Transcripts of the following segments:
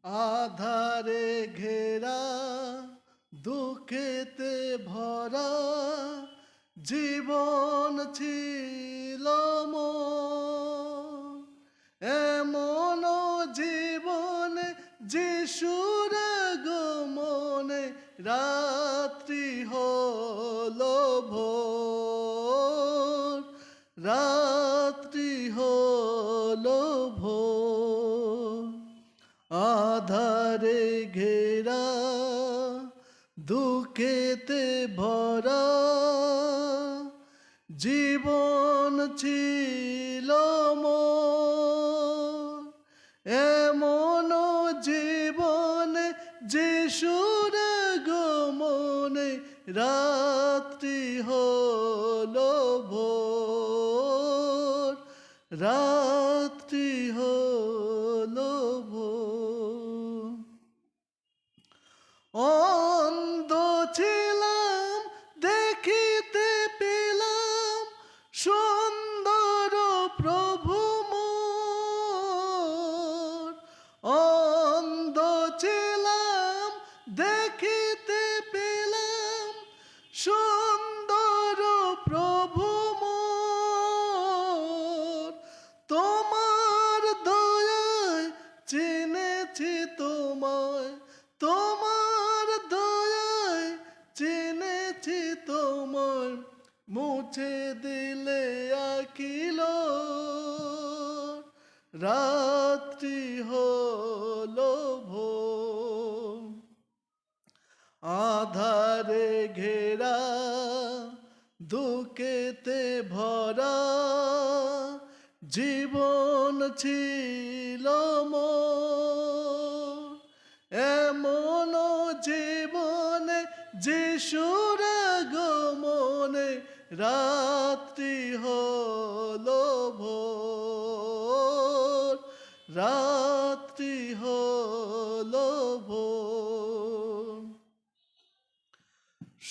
আধারে ঘেরা দুঃখেতে ভরা জীবন ছিল মোর। এমন জীবনে যিশুর আগমনে রাত্রি হলো ভোর, রাত্রি হলো ভোর। আধারে ঘেরা দুঃখেতে ভরা জীবন ছিল মোর। এমন জীবনে যিশুর আগমনে রাত্রি হলো ভোর, রাত্রি হলো ভোর। অন্ধ ছিলাম দেখিতে পেলাম সুন্দর প্রভু মোর। অন্ধ ছিলাম দেখিতে পেলাম সুন্দর প্রভু মোর। তোমার দয়ায় চিনেছি তোমায়, তোমার দয়ায় চিনেছি তোমায়। মুছে দিলে আখিল রাত্রি হলো ভোর। আধারে ঘেরা দুঃখেতে ভরা জীবন ছিল মোর। এমন জীবনে যিশুর আগমনে রাত্রি হলো ভোর, রাত্রি হলো ভোর।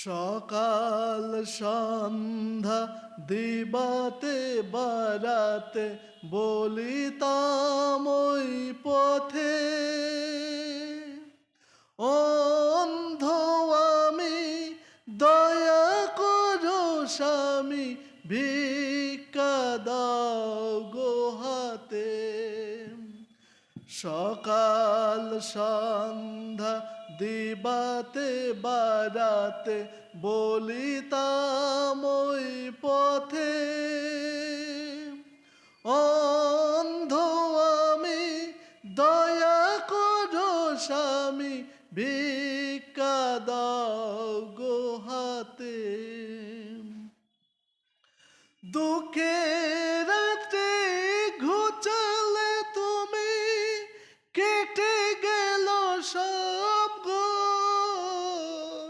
সকাল সন্ধ্যা দিবাতে বারাতে বলিতাম ওই পথে, অন্ধ আমি দয়া করো স্বামী ভিক্ষা দাও গো হাতে। সকাল সন্ধ্যা দিবাতে বারাতে বলিতাম ওই পথে, অন্ধ আমি দয়া করো স্বামী ভিক্ষা দাও গো হাতে। দুঃখের রাত্রে ঘুচালে তুমি কেটে গেল সব ঘোর।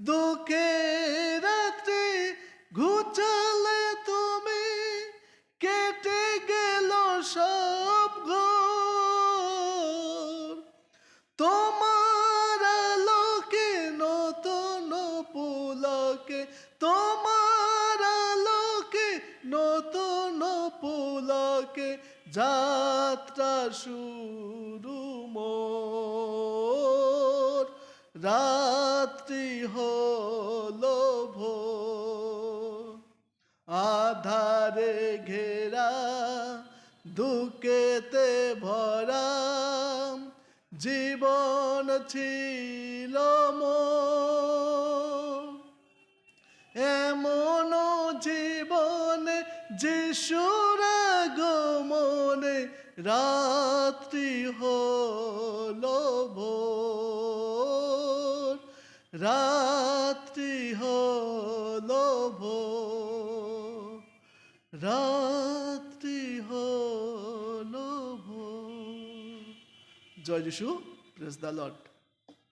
দুঃখের রাত্রে ঘুচালে তুমি কেটে গেল সব ঘোর। তোমার আলোকে নতুন পুলকে, তোমার আলোকে নতুন পুলকে যাত্রা শুরু মোর। রাত্রি হলো ভোর। আধারে ঘেরা দুঃখেতে ভরা জীবন ছিল মোর। এমন জীবনে যিশুর আগমনে রাত্রি হলো ভোর, রাত্রি হলো ভোর, রাত্রি হলো ভোর। জয় যিশু, প্রেজ দ্য লর্ড।